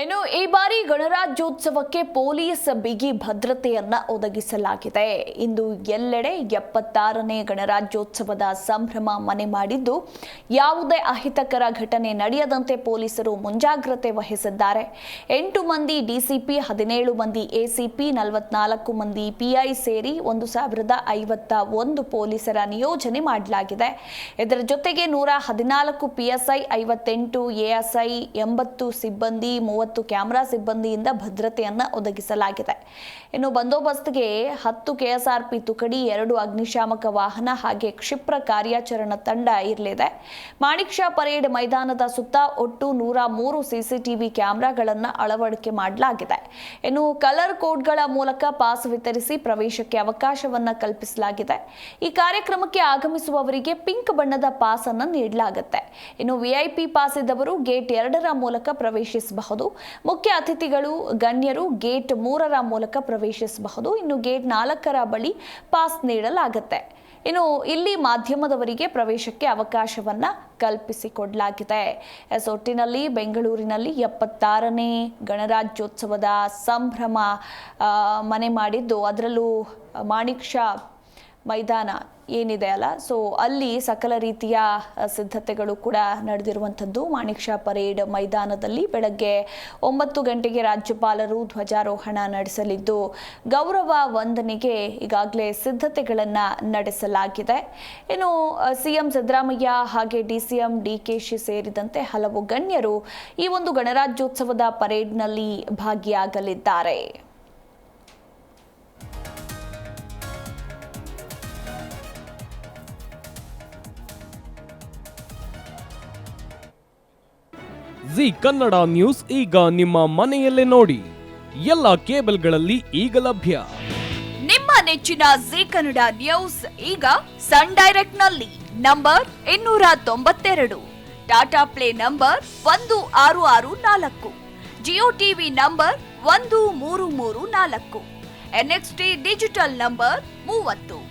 ಇನ್ನು ಈ ಬಾರಿ ಗಣರಾಜ್ಯೋತ್ಸವಕ್ಕೆ ಪೊಲೀಸ್ ಬಿಗಿ ಭದ್ರತೆಯನ್ನ ಒದಗಿಸಲಾಗಿದೆ. ಇಂದು ಎಲ್ಲೆಡೆ 76ನೇ ಗಣರಾಜ್ಯೋತ್ಸವದ ಸಂಭ್ರಮ ಮನೆ ಮಾಡಿದ್ದು, ಯಾವುದೇ ಅಹಿತಕರ ಘಟನೆ ನಡೆಯದಂತೆ ಪೊಲೀಸರು ಮುಂಜಾಗ್ರತೆ ವಹಿಸಿದ್ದಾರೆ. 8 ಮಂದಿ ಡಿಸಿಪಿ, 17 ಮಂದಿ ಎಸಿಪಿ, 44 ಮಂದಿ ಪಿಐ ಸೇರಿ 1051 ಪೊಲೀಸರ ನಿಯೋಜನೆ ಮಾಡಲಾಗಿದೆ. ಇದರ ಜೊತೆಗೆ 114 ಪಿಎಸ್ಐ, 58 ಎಎಸ್ಐ, 80 ಸಿಬ್ಬಂದಿ, 30 ಕ್ಯಾಮೆರಾ ಸಿಬ್ಬಂದಿಯಿಂದ ಭದ್ರತೆಯನ್ನು ಒದಗಿಸಲಾಗಿದೆ. ಇನ್ನು ಬಂದೋಬಸ್ತ್ಗೆ 10 ಕೆಎಸ್ಆರ್ಪಿ ತುಕಡಿ, 2 ಅಗ್ನಿಶಾಮಕ ವಾಹನ ಹಾಗೆ ಕ್ಷಿಪ್ರ ಕಾರ್ಯಾಚರಣಾ ತಂಡ ಇರಲಿದೆ. ಮಾಣಿಕ್ ಷಾ ಪರೇಡ್ ಮೈದಾನದ ಸುತ್ತ ಒಟ್ಟು 103 ಸಿಸಿಟಿವಿ ಕ್ಯಾಮೆರಾಗಳನ್ನು ಅಳವಡಿಕೆ ಮಾಡಲಾಗಿದೆ. ಇನ್ನು ಕಲರ್ ಕೋಡ್ಗಳ ಮೂಲಕ ಪಾಸ್ ವಿತರಿಸಿ ಪ್ರವೇಶಕ್ಕೆ ಅವಕಾಶವನ್ನು ಕಲ್ಪಿಸಲಾಗಿದೆ. ಈ ಕಾರ್ಯಕ್ರಮಕ್ಕೆ ಆಗಮಿಸುವವರಿಗೆ ಪಿಂಕ್ ಬಣ್ಣದ ಪಾಸ್ ಅನ್ನು ನೀಡಲಾಗುತ್ತೆ. ಇನ್ನು ವಿಐಪಿ ಪಾಸ್ ಇದ್ದವರು ಗೇಟ್ 2ರ ಮೂಲಕ ಪ್ರವೇಶಿಸಬಹುದು. ಮುಖ್ಯ ಅತಿಥಿಗಳು, ಗಣ್ಯರು ಗೇಟ್ 3ರ ಮೂಲಕ ಪ್ರವೇಶಿಸಬಹುದು. ಇನ್ನು ಗೇಟ್ 4ರ ಬಳಿ ಪಾಸ್ ನೀಡಲಾಗುತ್ತೆ. ಇನ್ನು ಇಲ್ಲಿ ಮಾಧ್ಯಮದವರಿಗೆ ಪ್ರವೇಶಕ್ಕೆ ಅವಕಾಶವನ್ನ ಕಲ್ಪಿಸಿಕೊಡಲಾಗಿದೆ. ಒಟ್ಟಿನಲ್ಲಿ ಬೆಂಗಳೂರಿನಲ್ಲಿ 76ನೇ ಗಣರಾಜ್ಯೋತ್ಸವದ ಸಂಭ್ರಮ ಮನೆ ಮಾಡಿದ್ದು, ಅದರಲ್ಲೂ ಮಾಣಿಕ್ ಷಾ ಮೈದಾನ ಏನಿದೆ ಅಲ್ಲ, ಸೊ ಅಲ್ಲಿ ಸಕಲ ರೀತಿಯ ಸಿದ್ಧತೆಗಳು ಕೂಡ ನಡೆದಿರುವಂಥದ್ದು. ಮಾಣಿಕ್ ಷಾ ಪರೇಡ್ ಮೈದಾನದಲ್ಲಿ ಬೆಳಗ್ಗೆ 9 ಗಂಟೆಗೆ ರಾಜ್ಯಪಾಲರು ಧ್ವಜಾರೋಹಣ ನಡೆಸಲಿದ್ದು, ಗೌರವ ವಂದನೆಗೆ ಈಗಾಗಲೇ ಸಿದ್ಧತೆಗಳನ್ನು ನಡೆಸಲಾಗಿದೆ. ಇನ್ನು ಸಿಎಂ ಸಿದ್ದರಾಮಯ್ಯ ಹಾಗೆ ಡಿಸಿಎಂ ಡಿಕೆಶಿ ಸೇರಿದಂತೆ ಹಲವು ಗಣ್ಯರು ಈ ಒಂದು ಗಣರಾಜ್ಯೋತ್ಸವದ ಪರೇಡ್ನಲ್ಲಿ ಭಾಗಿಯಾಗಲಿದ್ದಾರೆ. ಜಿ ಕನ್ನಡ ನ್ಯೂಸ್ ಈಗ ನಿಮ್ಮ ಮನೆಯಲ್ಲೇ ನೋಡಿ. ಎಲ್ಲ ಕೇಬಲ್ಗಳಲ್ಲಿ ಈಗ ಲಭ್ಯ. ನಿಮ್ಮ ನೆಚ್ಚಿನ ಜಿ ಕನ್ನಡ ನ್ಯೂಸ್ ಈಗ ಸನ್ ಡೈರೆಕ್ಟ್ ನಲ್ಲಿ number 292, Tata play number 1664, Jio TV number 1334, NXT digital number 30,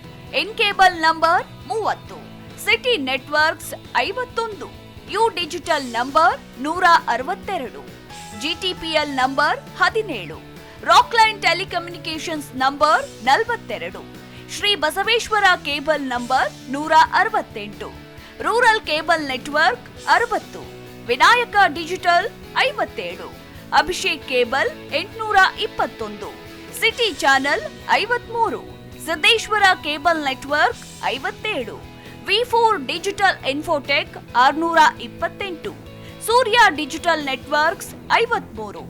in cable number 30, city networks 51, U digital number 162, GTPL number 17, Rockline telecommunications number 42, Shri Basaveshwara cable number 168, rural cable network 60, Vinayaka digital 57, Abhishek cable 821, city channel 53, Siddeshwara cable network 57, V4 digital Infotech 628, Surya digital networks 53,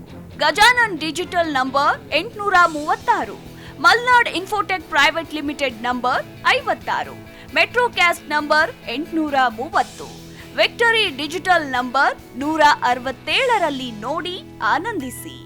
Gajanan digital number 836, Malnad Infotech private limited number 56, Metrocast number 830, Victory digital number 167ರಲ್ಲಿ ನೋಡಿ ಆನಂದಿಸಿ.